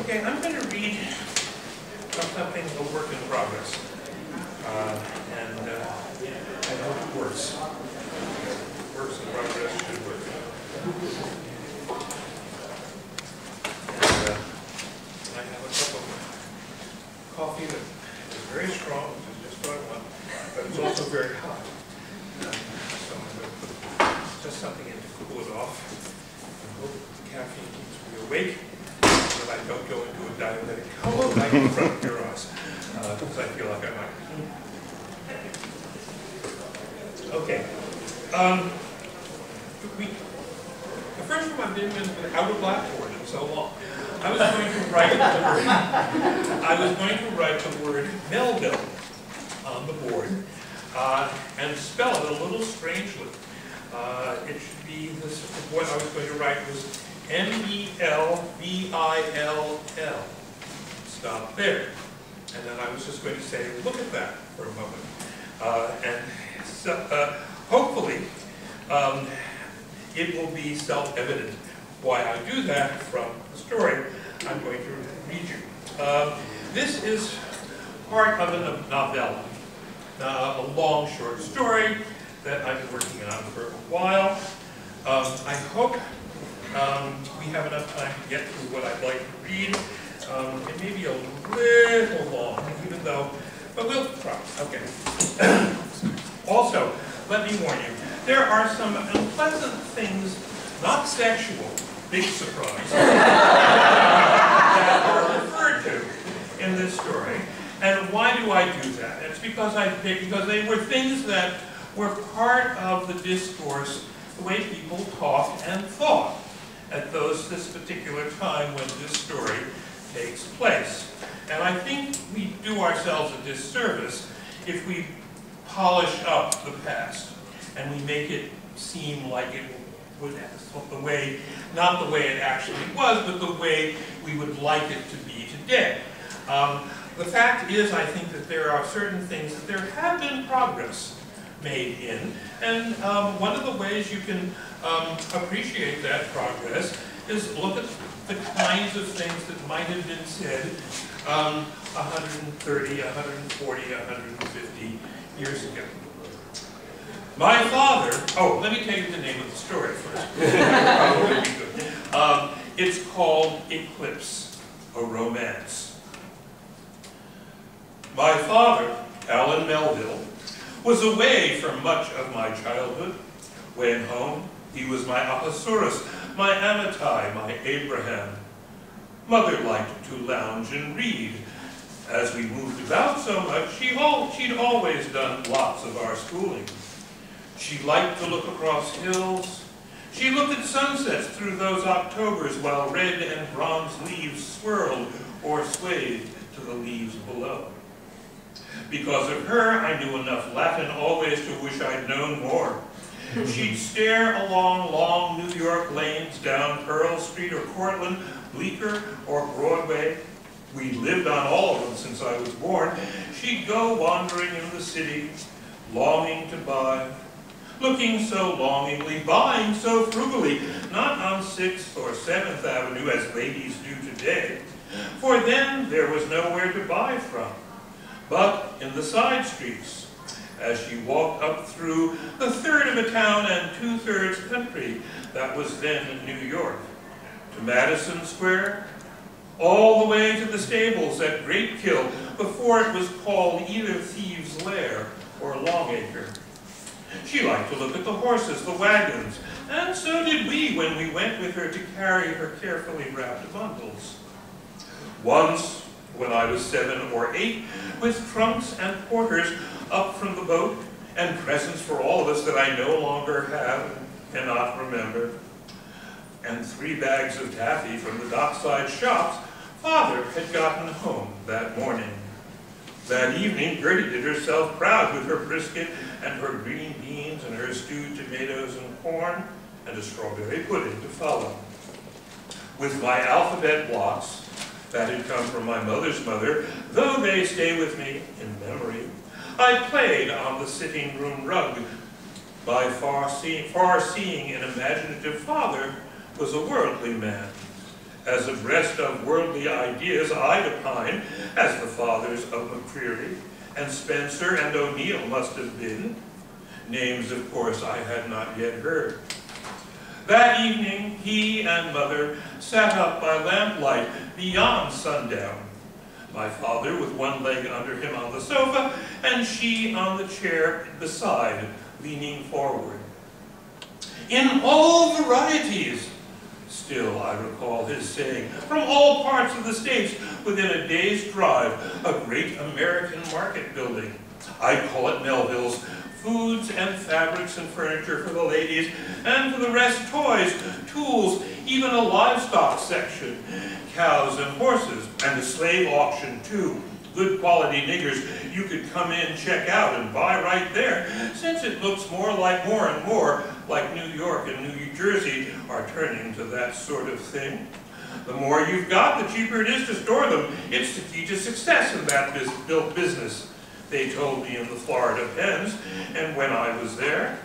Okay, I'm going to read something, a work in progress. And I hope it works. Works in progress should work. And I have a cup of coffee that is very strong, which is just what I want, but it's also very hot. So I'm going to put just something in to cool it off. I hope the caffeine keeps me awake, so that I don't go into a diabetic coma right in front of your eyes, because I feel like I might. Okay. The first time I've been without a blackboard in so long. I was going to write the word Melville on the board and spell it a little strangely. It should be this. What I was going to write was Melvill. Stop there. And then I was just going to say, look at that for a moment. And so, hopefully, it will be self-evident why I do that from the story I'm going to read you. This is part of a novella, a long short story that I've been working on for a while. I hope we have enough time to get through what I'd like to read. It may be a little long, even though, but we'll try. Okay. Also, let me warn you, there are some unpleasant things, not sexual, big surprise, that are referred to in this story. And why do I do that? It's because they were things that were part of the discourse, the way people talked and thought at this particular time when this story takes place. And I think we do ourselves a disservice if we polish up the past and we make it seem like it would not the way it actually was, but the way we would like it to be today. The fact is, I think that there are certain things that there have been progress made in, and one of the ways you can appreciate that progress is look at the kinds of things that might have been said 130, 140, 150 years ago. My father, let me tell you the name of the story first. Probably be good. It's called Eclipse, a romance. My father, Alan Melville, was away for much of my childhood. When home, he was my Ahasuerus, my Amittai, my Abraham. Mother liked to lounge and read. As we moved about so much, she'd always done lots of our schooling. She liked to look across hills. She looked at sunsets through those Octobers while red and bronze leaves swirled or swayed to the leaves below. Because of her, I knew enough Latin always to wish I'd known more. She'd stare along long New York lanes down Pearl Street or Cortlandt, Bleecker or Broadway. We lived on all of them since I was born. She'd go wandering in the city, longing to buy, looking so longingly, buying so frugally, not on 6th or 7th Avenue as ladies do today, for then there was nowhere to buy from, but in the side streets, as she walked up through the third of a town and 2/3 country that was then in New York, to Madison Square, all the way to the stables at Great Kill before it was called either Thieves' Lair or Longacre. She liked to look at the horses, the wagons, and so did we when we went with her to carry her carefully wrapped bundles. Once, when I was 7 or 8, with trunks and porters up from the boat, and presents for all of us that I no longer have and cannot remember, and 3 bags of taffy from the dockside shops, Father had gotten home that morning. That evening, Gertie did herself proud with her brisket and her green beans and her stewed tomatoes and corn, and a strawberry pudding to follow. With my alphabet blocks, that had come from my mother's mother, though they stay with me in memory, I played on the sitting room rug. My far-seeing and imaginative father was a worldly man, as abreast of worldly ideas I'd opine as the fathers of McCreary and Spencer and O'Neill must have been. Names, of course, I had not yet heard. That evening, he and Mother sat up by lamplight beyond sundown. My father with one leg under him on the sofa, and she on the chair beside, leaning forward. In all varieties, still I recall his saying, from all parts of the States, within a day's drive, a great American market building. I call it Melville's. Foods and fabrics and furniture for the ladies, and for the rest toys, tools, even a livestock section, cows and horses, and a slave auction too. Good quality niggers you could come in, check out, and buy right there, since it looks more and more like New York and New Jersey are turning to that sort of thing. The more you've got, the cheaper it is to store them. It's the key to success in that business. They told me in the Florida pens, and when I was there.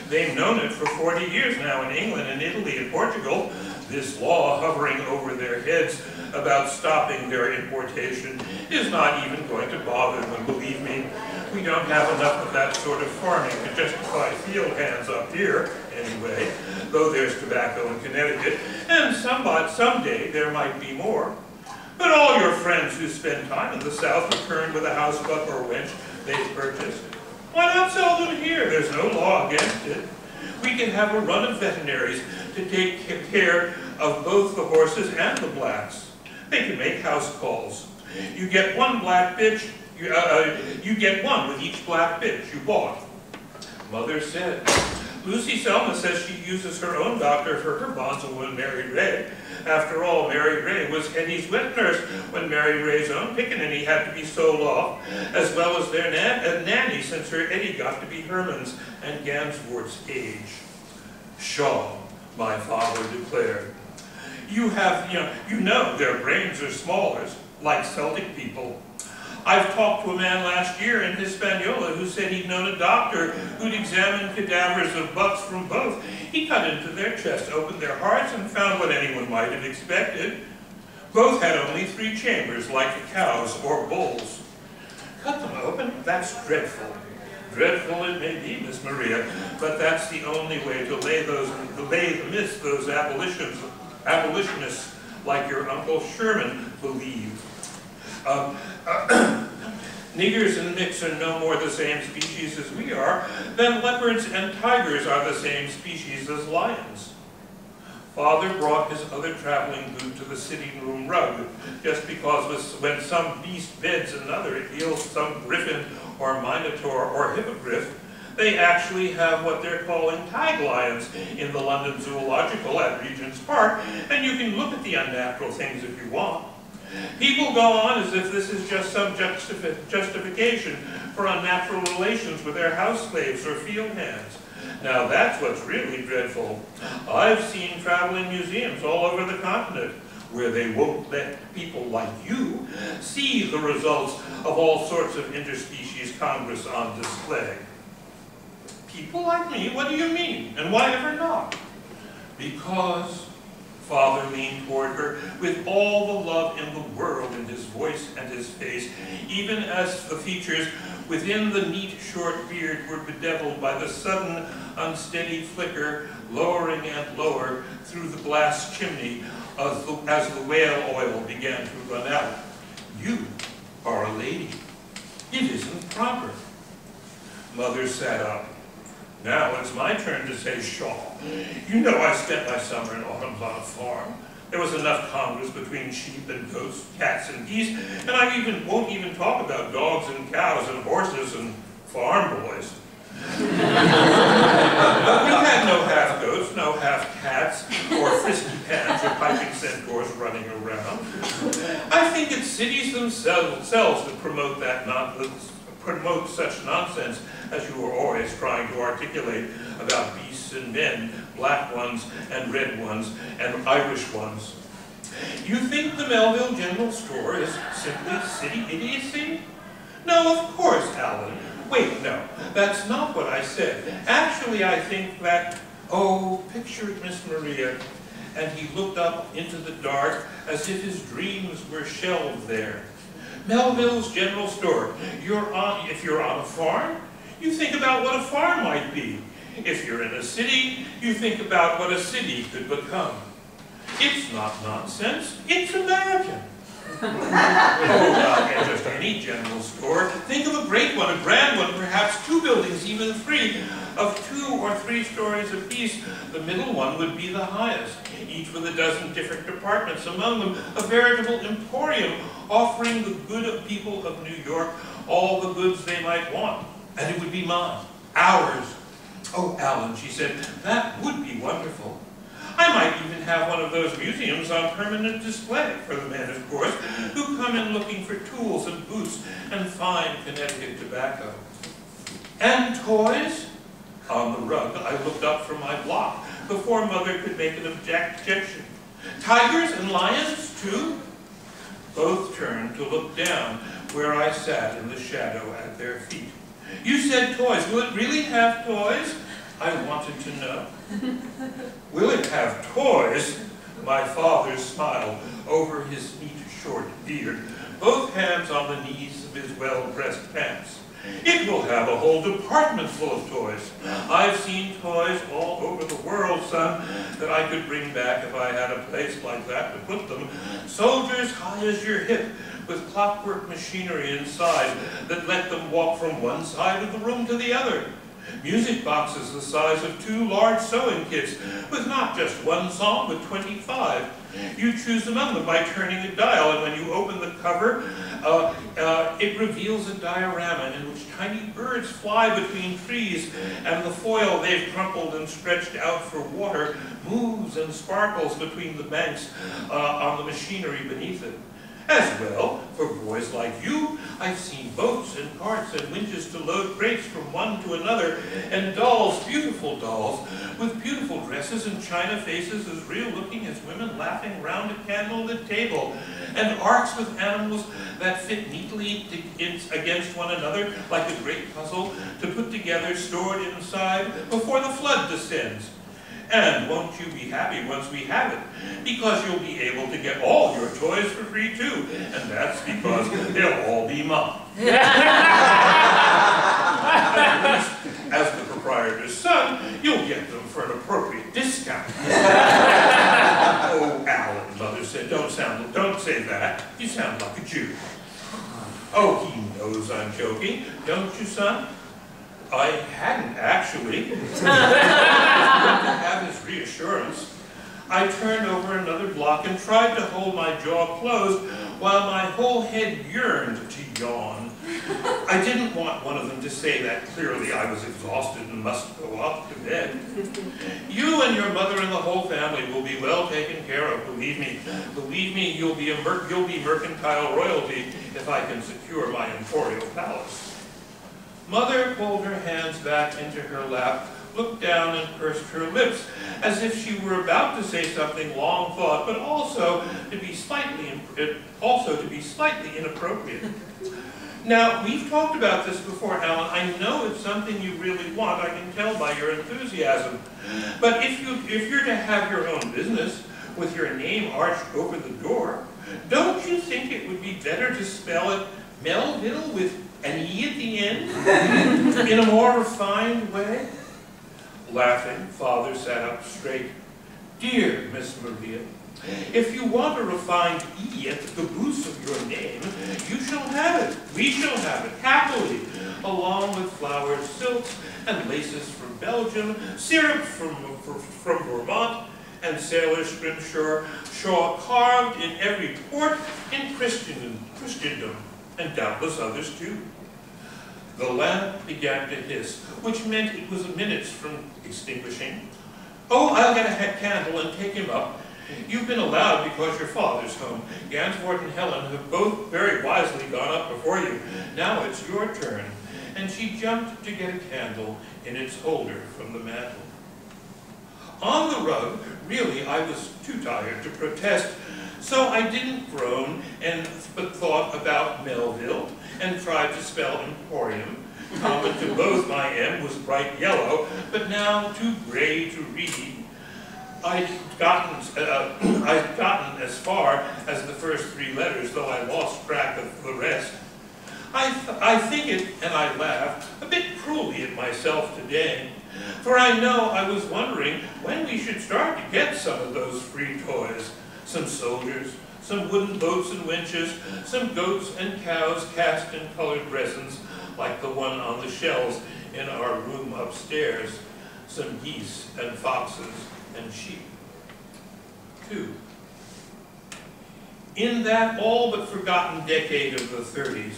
They've known it for 40 years now in England and Italy and Portugal. This law hovering over their heads about stopping their importation is not even going to bother them. Believe me, we don't have enough of that sort of farming to justify field hands up here, anyway, though there's tobacco in Connecticut, and someday there might be more. But all your friends who spend time in the South return with a housebuck or wench they've purchased. Why not sell them here? There's no law against it. We can have a run of veterinaries to take care of both the horses and the blacks. They can make house calls. You get one black bitch, you get one with each black bitch you bought. Mother said. Lucy Selma says she uses her own doctor for her bonzo when Mary Ray. After all, Mary Ray was Hetty's wet nurse when Mary Ray's own pickaninny had to be sold off, as well as their nanny since her Eddie got to be Herman's and Gansworth's age. Shaw, my father declared. You know their brains are smaller, like Celtic people. I've talked to a man last year in Hispaniola who said he'd known a doctor who'd examined cadavers of bucks from both. He cut into their chests, opened their hearts, and found what anyone might have expected. Both had only 3 chambers, like the cows or bulls. Cut them open? That's dreadful. Dreadful it may be, Miss Maria, but that's the only way to lay amidst those abolitionists like your Uncle Sherman believe. Niggers and mix are no more the same species as we are, then leopards and tigers are the same species as lions. Father brought his other traveling boot to the sitting room rug, just because when some beast beds another, it heals some griffin or minotaur or hippogriff. They actually have what they're calling tag lions in the London Zoological at Regent's Park, and you can look at the unnatural things if you want. People go on as if this is just some justification for unnatural relations with their house slaves or field hands. Now that's what's really dreadful. I've seen traveling museums all over the continent where they won't let people like you see the results of all sorts of interspecies congress on display. People like me? What do you mean? And why ever not? Because Father leaned toward her with all the love in the world in his voice and his face, even as the features within the neat short beard were bedeviled by the sudden unsteady flicker, lowering and lower through the glass chimney as the whale oil began to run out. You are a lady. It isn't proper. Mother sat up. Now it's my turn to say Shaw. You know I spent my summer and autumns on a farm. There was enough congress between sheep and goats, cats and geese, and I won't even talk about dogs and cows and horses and farm boys. We had no half-goats, no half-cats, or frisky pans or piping centaurs running around. I think it's cities themselves that promote such nonsense as you are always trying to articulate about beasts and men, black ones and red ones and Irish ones. You think the Melville General Store is simply city idiocy? No, of course, Alan. Wait, no, that's not what I said. Actually, I think that, oh, picture it, Miss Maria, and he looked up into the dark as if his dreams were shelved there. Melville's General Store. If you're on a farm, you think about what a farm might be. If you're in a city, you think about what a city could become. It's not nonsense, it's American. And just any general store. Think of a great one, a grand one, perhaps 2 buildings, even 3, of 2 or 3 stories apiece. The middle one would be the highest, each with a dozen different departments, among them a veritable emporium, offering the good people of New York all the goods they might want. And it would be mine, ours. Oh, Alan, she said, that would be wonderful. I might even have one of those museums on permanent display for the men, of course, who come in looking for tools and boots and fine Connecticut tobacco. And toys? On the rug, I looked up from my block before Mother could make an objection. Tigers and lions, too? Both turned to look down where I sat in the shadow at their feet. You said toys. Will it really have toys? I wanted to know. Will it have toys? My father smiled over his neat short beard, both hands on the knees of his well-pressed pants. It will have a whole department full of toys. I've seen toys all over the world, son, that I could bring back if I had a place like that to put them. Soldiers high as your hip, with clockwork machinery inside that let them walk from one side of the room to the other. Music boxes the size of 2 large sewing kits, with not just 1 song, but 25. You choose among them by turning a dial, and when you open the cover, it reveals a diorama in which tiny birds fly between trees, and the foil they've crumpled and stretched out for water moves and sparkles between the banks on the machinery beneath it. As well, for boys like you, I've seen boats and carts and winches to load crates from one to another, and dolls, beautiful dolls, with beautiful dresses and china faces as real-looking as women laughing round a candlelit table, and arks with animals that fit neatly against one another like a great puzzle to put together, stored inside, before the flood descends. And won't you be happy once we have it? Because you'll be able to get all your toys for free too. And that's because they'll all be mine. At least, as the proprietor's son, you'll get them for an appropriate discount. Oh, Alan, Mother said, don't say that. You sound like a Jew. Oh, he knows I'm joking. Don't you, son? I hadn't actually. To have his reassurance, I turned over another block and tried to hold my jaw closed while my whole head yearned to yawn. I didn't want one of them to say that clearly I was exhausted and must go up to bed. You and your mother and the whole family will be well taken care of, believe me. Believe me, you'll be mercantile royalty if I can secure my imperial palace. Mother pulled her hands back into her lap, looked down and pursed her lips, as if she were about to say something long thought, but also to be slightly inappropriate. Now, we've talked about this before, Alan. I know it's something you really want. I can tell by your enthusiasm. But if you're to have your own business with your name arched over the door, don't you think it would be better to spell it Melville with an E at the end, in a more refined way? Laughing, Father sat up straight. Dear Miss Maria, if you want a refined E at the caboose of your name, you shall have it. We shall have it, happily, along with flowered silks and laces from Belgium, syrup from Vermont, and sailor scrimshaw carved in every port in Christendom, and doubtless others too. The lamp began to hiss, which meant it was minutes from extinguishing. Oh, I'll get a candle and take him up. You've been allowed because your father's home. Gansford and Helen have both very wisely gone up before you. Now it's your turn. And she jumped to get a candle in its holder from the mantel. On the rug, really, I was too tired to protest, so I didn't groan, but thought about Melville and tried to spell emporium. Common to both my M was bright yellow, but now too gray to read. I'd gotten as far as the first 3 letters, though I lost track of the rest. I think it, and I laugh, a bit cruelly at myself today, for I know I was wondering when we should start to get some of those free toys. Some soldiers, some wooden boats and winches, some goats and cows cast in colored resins, like the one on the shelves in our room upstairs, some geese and foxes and sheep. 2. In that all but forgotten decade of the 30s,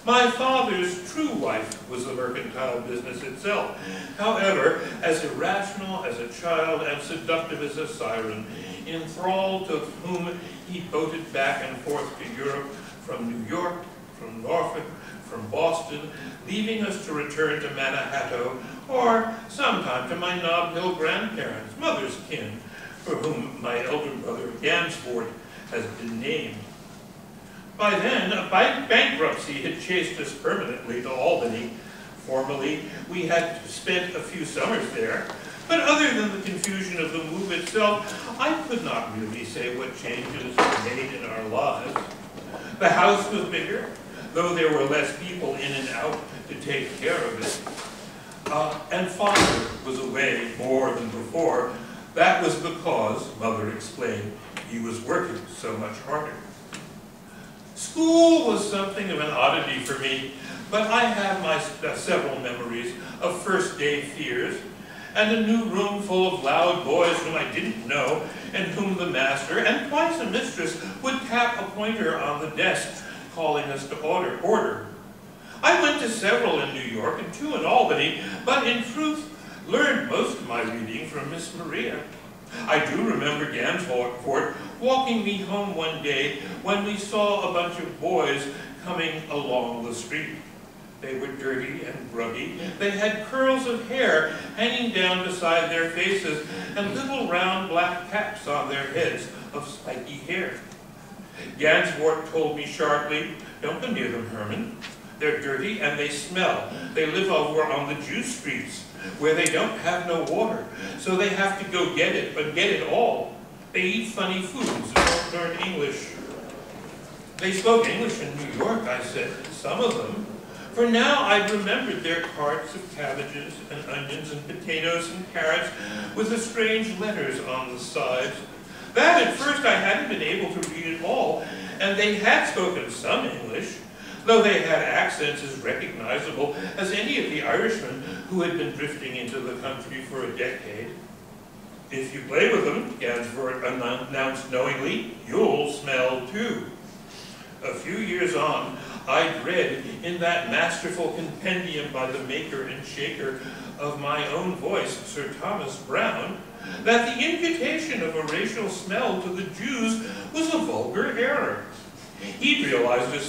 my father's true wife was the mercantile business itself. However, as irrational as a child and seductive as a siren, enthralled to whom he boated back and forth to Europe from New York, from Norfolk, from Boston, leaving us to return to Manhattan, or sometime to my Nob Hill grandparents, mother's kin, for whom my elder brother Gansport has been named. By then, a bankruptcy had chased us permanently to Albany. Formerly, we had spent a few summers there, but other than the confusion of the move itself, I could not really say what changes were made in our lives. The house was bigger, though there were less people in and out to take care of it. And father was away more than before. That was because, mother explained, he was working so much harder. School was something of an oddity for me, but I have my several memories of first day fears, and a new room full of loud boys whom I didn't know, and whom the master, and twice a mistress, would tap a pointer on the desk, calling us to order. I went to several in New York and 2 in Albany, but in truth learned most of my reading from Miss Maria. I do remember Gansport walking me home one day when we saw a bunch of boys coming along the street. They were dirty and grubby. They had curls of hair hanging down beside their faces and little round black caps on their heads of spiky hair. Gansport told me sharply, "Don't go near them, Herman. They're dirty and they smell. They live over on the Jew streets, where they don't have no water, so they have to go get it, but get it all. They eat funny foods and don't learn English." They spoke English in New York, I said, some of them. For now I remembered their carts of cabbages and onions and potatoes and carrots with the strange letters on the sides. That at first I hadn't been able to read at all, and they had spoken some English, though they had accents as recognizable as any of the Irishmen who had been drifting into the country for a decade. "If you play with them," Gansport announced knowingly, "you'll smell too." A few years on, I'd read in that masterful compendium by the maker and shaker of my own voice, Sir Thomas Browne, that the imputation of a racial smell to the Jews was a vulgar error. He'd realized it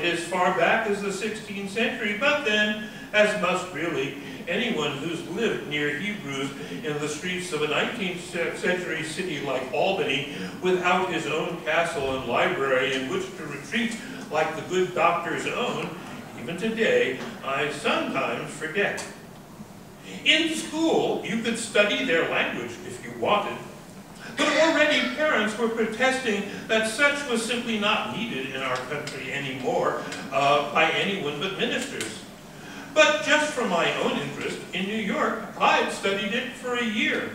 as far back as the 16th century, but then, as must really anyone who's lived near Hebrews in the streets of a 19th century city like Albany without his own castle and library in which to retreat like the good doctor's own, even today, I sometimes forget. In school, you could study their language if you wanted, but already parents were protesting that such was simply not needed in our country anymore by anyone but ministers. But just for my own interest, in New York, I'd studied it for a year.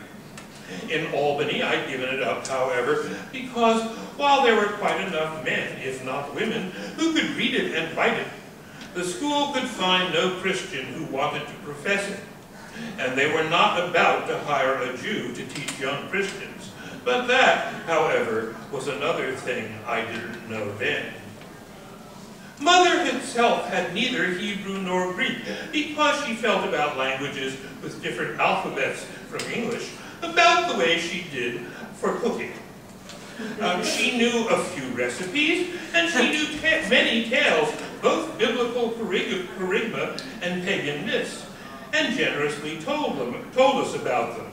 In Albany, I'd given it up, however, because while there were quite enough men, if not women, who could read it and write it, the school could find no Christian who wanted to profess it, and they were not about to hire a Jew to teach young Christians. But that, however, was another thing I didn't know then. Mother herself had neither Hebrew nor Greek because she felt about languages with different alphabets from English about the way she did for cooking. She knew a few recipes, and she knew many tales, both biblical kerygma and pagan myths, and generously told us about them.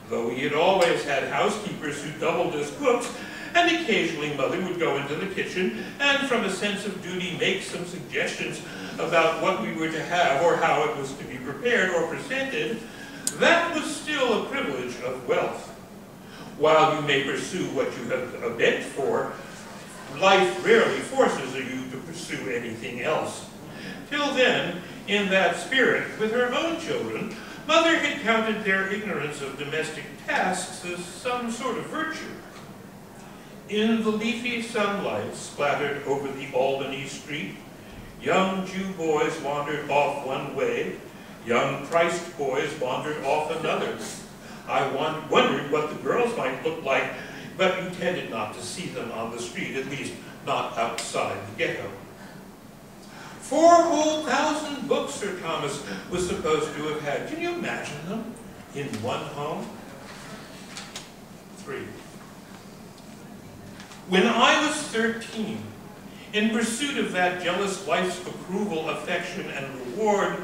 Though we had always had housekeepers who doubled as cooks, and occasionally Mother would go into the kitchen and, from a sense of duty, make some suggestions about what we were to have or how it was to be prepared or presented, that was still a privilege of wealth. While you may pursue what you have begged for, life rarely forces you to pursue anything else. Till then, in that spirit, with her own children, Mother had counted their ignorance of domestic tasks as some sort of virtue. In the leafy sunlight splattered over the Albany street, young Jew boys wandered off one way, young Christ boys wandered off another. I wondered what the girls might look like, but you tended not to see them on the street, at least not outside the ghetto. 4,000 books Sir Thomas was supposed to have had. Can you imagine them in one home? 3. When I was 13, in pursuit of that jealous wife's approval, affection, and reward,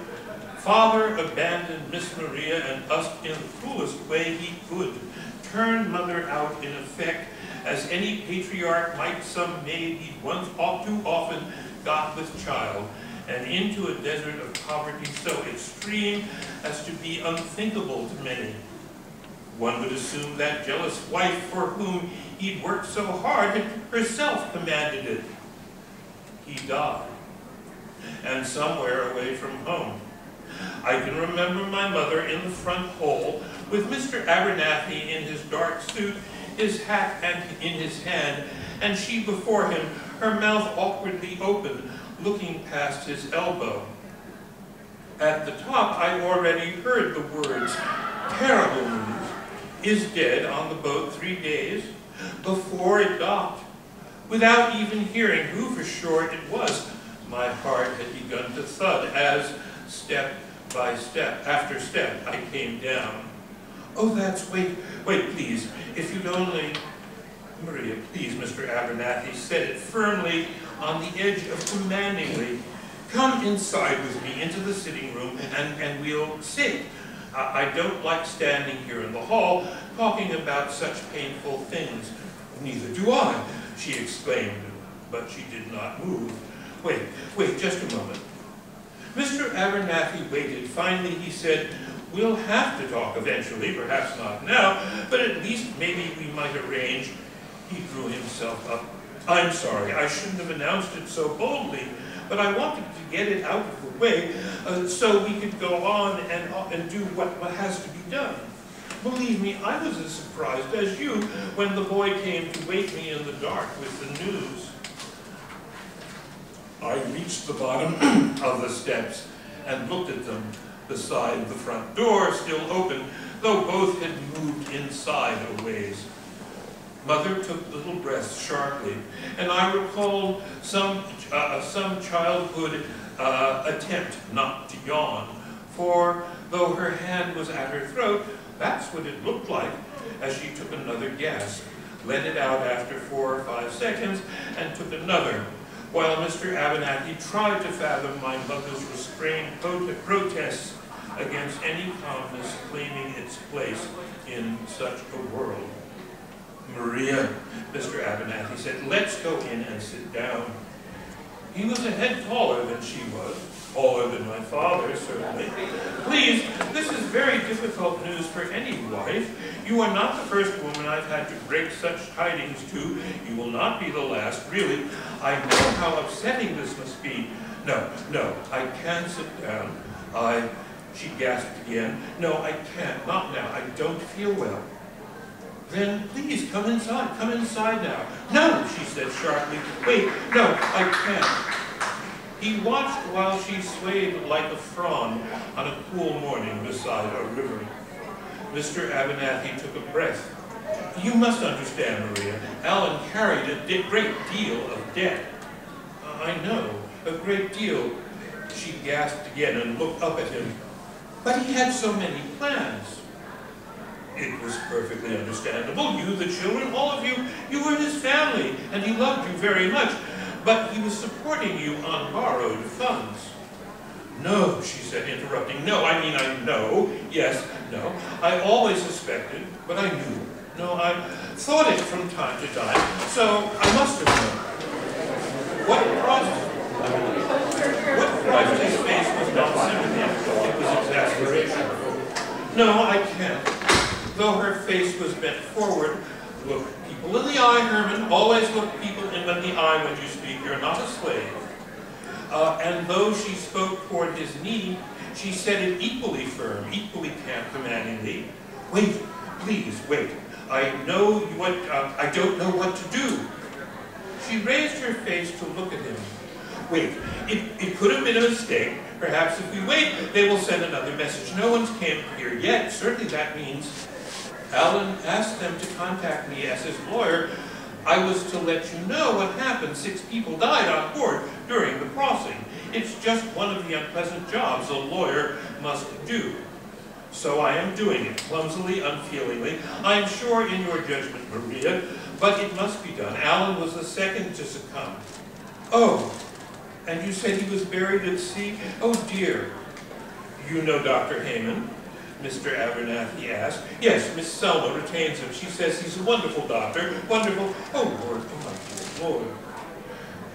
Father abandoned Miss Maria and us in the cruelest way he could, turned Mother out in effect, as any patriarch might some maid he'd once too often got with child, and into a desert of poverty so extreme as to be unthinkable to many. One would assume that jealous wife for whom he'd worked so hard had herself commanded it. He died, and somewhere away from home. I can remember my mother in the front hall with Mr. Abernathy in his dark suit, his hat in his hand, and she before him, her mouth awkwardly open, looking past his elbow. At the top, I already heard the words, "Terrible news, is dead on the boat 3 days," before it docked. Without even hearing who for sure it was, my heart had begun to thud as, step by step after step, I came down. "Oh, wait, please, if you'd only..." "Maria, please, Mr. Abernathy," said it firmly, on the edge of commandingly. "Come inside with me into the sitting room and we'll sit. I don't like standing here in the hall talking about such painful things." "Neither do I," she exclaimed, but she did not move. Wait, just a moment." Mr. Abernathy waited. Finally he said, "We'll have to talk eventually, perhaps not now, but at least maybe we might arrange." He drew himself up. "I'm sorry, I shouldn't have announced it so boldly, but I wanted to get it out of the way so we could go on and do what has to be done. Believe me, I was as surprised as you when the boy came to wake me in the dark with the news." I reached the bottom of the steps and looked at them beside the front door, still open, though both had moved inside a ways. Mother took little breaths sharply, and I recalled some childhood attempt not to yawn, for though her hand was at her throat, that's what it looked like as she took another gasp, let it out after 4 or 5 seconds, and took another, while Mr. Abernathy tried to fathom my mother's restrained protests against any calmness claiming its place in such a world. "Maria," Mr. Abernathy said, "let's go in and sit down." He was a head taller than she was, taller than my father, certainly. "Please, this is very difficult news for any wife. You are not the first woman I've had to break such tidings to. You will not be the last, really. I know how upsetting this must be." No, I can't sit down. She gasped again. "No, I can't, not now. I don't feel well." "Then please come inside now." "No," she said sharply. "Wait, no, I can't." He watched while she swayed like a frond on a cool morning beside a river. Mr. Abernathy took a breath. "You must understand, Maria, Alan carried a great deal of debt." "I know, a great deal." She gasped again and looked up at him. "But he had so many plans." "It was perfectly understandable. You, the children, all of you were his family, and he loved you very much. But he was supporting you on borrowed funds." "No," she said, interrupting. "No, I know. Yes, no. I always suspected, but I knew. No, I thought it from time to time, so I must have known." What crossed his face was not sympathy. It was exasperation. "No, I can't." Though her face was bent forward, eye, Herman. Always look people in the eye when you speak. You're not a slave. And though she spoke toward his knee, she said it equally firm, equally commandingly. Wait, please, wait. I don't know what to do. She raised her face to look at him. Wait, it could have been a mistake. Perhaps if we wait, they will send another message. No one's came here yet. Certainly that means Alan asked them to contact me as his lawyer. I was to let you know what happened. 6 people died on board during the crossing. It's just one of the unpleasant jobs a lawyer must do. So I am doing it, clumsily, unfeelingly. I am sure in your judgment, Maria, but it must be done. Alan was the second to succumb. Oh, and you said he was buried at sea? Oh dear. You know Dr. Heyman? Mr. Abernathy asked. Yes, Miss Selma retains him. She says he's a wonderful doctor. Wonderful. Oh, Lord, oh my dear Lord.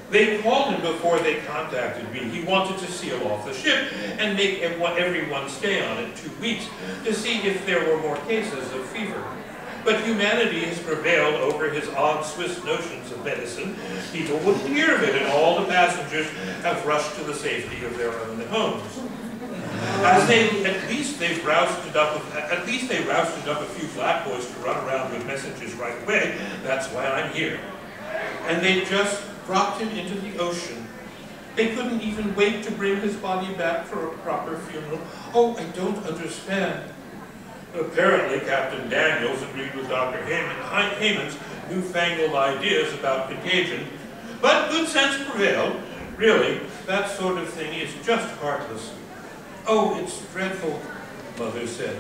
They called him before they contacted me. He wanted to seal off the ship and make everyone stay on it 2 weeks to see if there were more cases of fever. But humanity has prevailed over his odd Swiss notions of medicine. People wouldn't hear of it, and all the passengers have rushed to the safety of their own homes. At least they rousted up a few black boys to run around with messages right away. That's why I'm here. And they just dropped him into the ocean. They couldn't even wait to bring his body back for a proper funeral. Oh, I don't understand. Apparently, Captain Daniels agreed with Dr. Heyman's newfangled ideas about contagion, but good sense prevailed. Really, that sort of thing is just heartless. Oh, it's dreadful, Mother said.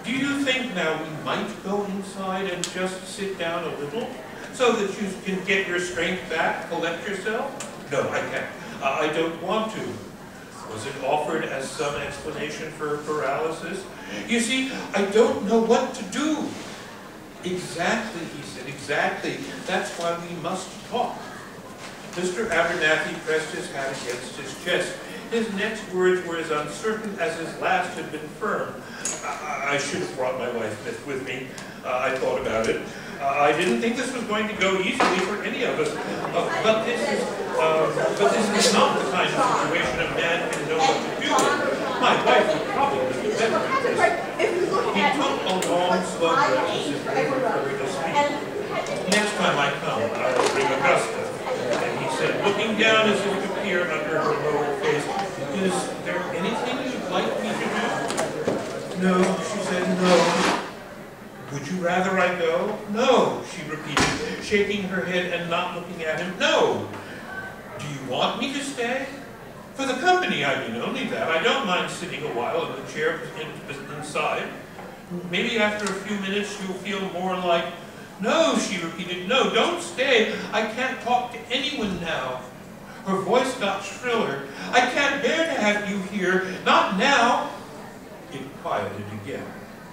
Do you think now we might go inside and just sit down a little, so that you can get your strength back, collect yourself? No, I can't. I don't want to. Was it offered as some explanation for paralysis? You see, I don't know what to do. Exactly, he said, exactly. That's why we must talk. Mr. Abernathy pressed his hat against his chest. His next words were as uncertain as his last had been firm. I should have brought my wife with me. I thought about it. I didn't think this was going to go easily for any of us. But this is not the kind of situation a man can know what to do. My wife would probably do better at this. He took a long, slow breath as if he were ready to speak. Next time I come, I will bring Augusta. And he said, looking down as if to peer under her lower face, is there anything you'd like me to do? No, she said, no. Would you rather I go? No, she repeated, shaking her head and not looking at him. No. Do you want me to stay? For the company, I mean, only that. I don't mind sitting a while in the chair inside. Maybe after a few minutes you'll feel more like... No, she repeated, no, don't stay. I can't talk to anyone now. Her voice got shriller. I can't bear to have you here. Not now. It quieted again.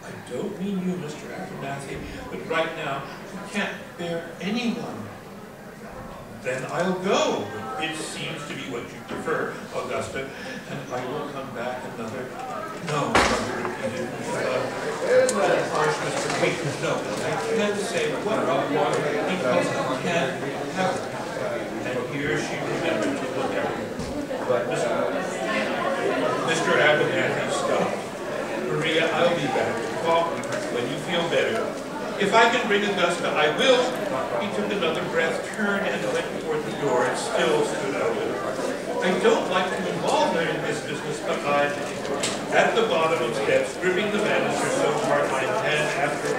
I don't mean you, Mr. Abernathy, but right now, you can't bear anyone. Then I'll go. It seems to be what you prefer, Augusta, and I will come back another... No, Mother repeated. Harsh Mr. Wait, no, I can't say what I want because I can't have it. And here she remembered to look at him. But Mr. Abernathy stopped. Maria, I'll be back. Call me when you feel better. If I can bring Augusta, I will. He took another breath, turned, and went toward the door. It still stood open. I don't like to involve her in this business, but at the bottom of steps, gripping the banister so hard my hand after